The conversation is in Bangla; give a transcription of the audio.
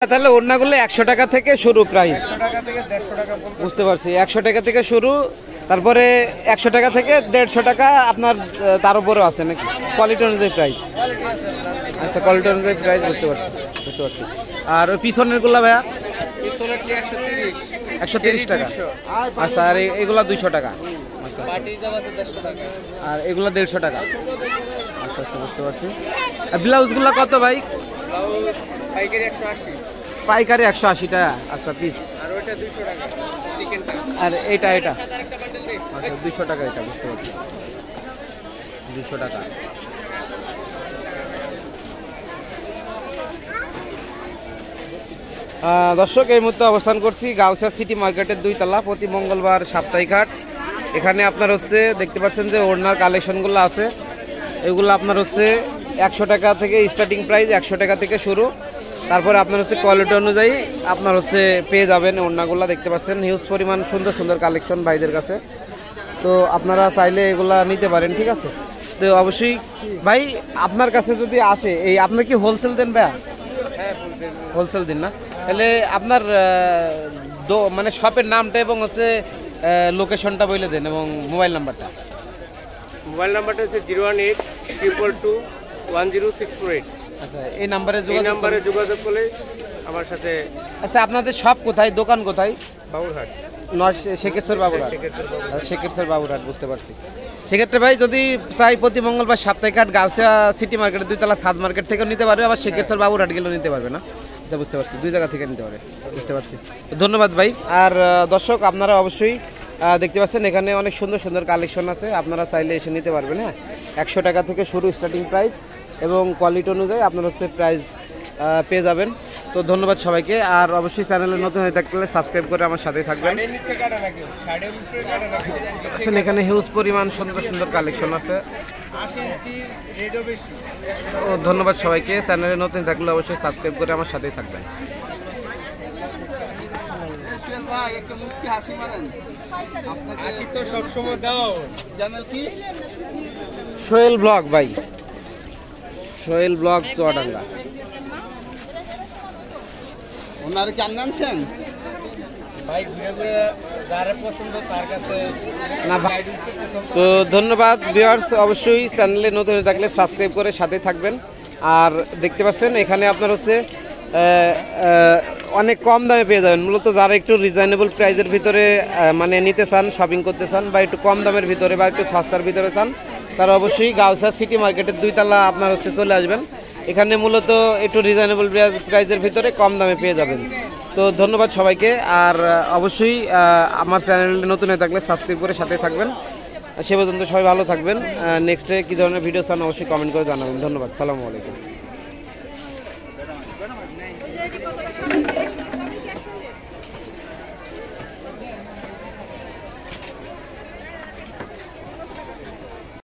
তাহলে ওড়নাগুলো 100 টাকা থেকে শুরু প্রাইস 100 টাকা থেকে 150 টাকা বুঝতে পারছি 100 টাকা থেকে শুরু তারপরে 100 টাকা থেকে 150 টাকা আপনার তার উপরেও আছে নাকি কোয়ালিটি অনুযায়ী প্রাইস আচ্ছা কোয়ালিটি অনুযায়ী প্রাইস বুঝতে পারছি আর ওই পিছনেরগুলো ভাইয়া পিছনের কি 130 টাকা আচ্ছা আর এগুলা 200 টাকা আচ্ছা পার্টি জামা 150 টাকা আর এগুলা 150 টাকা আচ্ছা আচ্ছা বুঝতে পারছি আর ব্লাউজগুলো কত ভাই ব্লাউজ পাইকারি 180 পাইকারি 180 টাকা আচ্ছা পিস আর ওটা 200 টাকা চিকেনটা আর এটা আচ্ছা 200 টাকা এটা বুঝতে পারছি 200 টাকা দর্শক এই মুহূর্তে অবস্থান করছি গাউসিয়া সিটি মার্কেটের 2 তলা প্রতি মঙ্গলবার সাপ্তাহিক হাট এখানে আপনার হচ্ছে দেখতে পাচ্ছেন যে ওড়নার কালেকশনগুলো আছে এগুলো আপনার হচ্ছে 100 টাকা থেকে স্টার্টিং প্রাইস 100 টাকা থেকে শুরু তারপরে আপনার হচ্ছে কোয়ালিটি অনুযায়ী আপনার হচ্ছে পেয়ে যাবেন ওড়নাগুলো দেখতে পাচ্ছেন হিউজ পরিমাণ সুন্দর সুন্দর কালেকশন ভাইদের কাছে তো আপনারা চাইলে এগুলা নিতে পারেন ঠিক আছে তো অবশ্যই ভাই আপনার কাছে যদি আসে এই আপনার কি হোলসেল দেন ভাইয়া হ্যাঁ হোলসেল দিন না তাহলে আপনার মানে শপের নামটা এবং হচ্ছে লোকেশনটা বলে দেন এবং মোবাইল নাম্বারটা হচ্ছে 01822210648 আচ্ছা এই নাম্বারে যোগাযোগ করলে আমার সাথে আচ্ছা আপনাদের শপ কোথায় দোকান কোথায় বাবুরহাট শেখেশ্বর বাবুরহাট বুঝতে পারছি সেক্ষেত্রে ভাই যদি চাই প্রতি মঙ্গলবার সাপ্তাহিক হাট গাউসিয়া সিটি মার্কেটের 2 তলা সাদ মার্কেট থেকেও নিতে পারবে আবার শেখেশ্বর বাবুরহাট গেলেও নিতে পারবে না আচ্ছা বুঝতে পারছি 2 জায়গা থেকে নিতে পারবে বুঝতে পারছি ধন্যবাদ ভাই আর দর্শক আপনারা অবশ্যই দেখতে পাচ্ছেন এখানে অনেক সুন্দর সুন্দর কালেকশন আছে আপনারা চাইলে এসে নিতে পারবেন হ্যাঁ 100 টাকা থেকে শুরু স্টার্টিং প্রাইস এবং কোয়ালিটি অনুযায়ী আপনারা হচ্ছে প্রাইস পেয়ে যাবেন তো ধন্যবাদ সবাইকে আর অবশ্যই চ্যানেলে নতুন হয়ে থাকলে সাবস্ক্রাইব করে আমার সাথেই থাকবেন এখানে হিউজ পরিমাণ সুন্দর সুন্দর কালেকশন আছে তো ধন্যবাদ সবাইকে চ্যানেলে নতুন থাকলে অবশ্যই সাবস্ক্রাইব করে আমার সাথেই থাকবেন সোহেল ব্লগ ভাই সোহেল ব্লগ চুয়াডাঙ্গা ওনার কি আনছেন ভাই ঘুরে ঘুরে যারা পছন্দ তার কাছে না ভাই তো ধন্যবাদ ভিউয়ার্স অবশ্যই চ্যানেলে নতুন হয়ে থাকলে সাবস্ক্রাইব করে সাথে থাকবেন আর দেখতে পাচ্ছেন এখানে আপনার হচ্ছে অনেক কম দামে পেয়ে যাবেন মূলত যারা একটু রিজনেবল প্রাইসের ভিতরে মানে নিতে চান শপিং করতে চান বা একটু কম দামের ভিতরে বা একটু সস্তার ভিতরে চান তারা অবশ্যই গাউসিয়া সিটি মার্কেটের 2 তলা আপনার হচ্ছে চলে আসবেন এখানে মূলত একটু রিজনেবল প্রাইসের ভিতরে কম দামে পেয়ে যাবেন তো ধন্যবাদ সবাইকে আর অবশ্যই আমার চ্যানেলে নতুন হয়ে থাকলে সাবস্ক্রাইব করে সাথে থাকবেন সে পর্যন্ত সবাই ভালো থাকবেন নেক্সটে কী ধরনের ভিডিও চান অবশ্যই কমেন্ট করে জানাবেন ধন্যবাদ সালামু আলাইকুম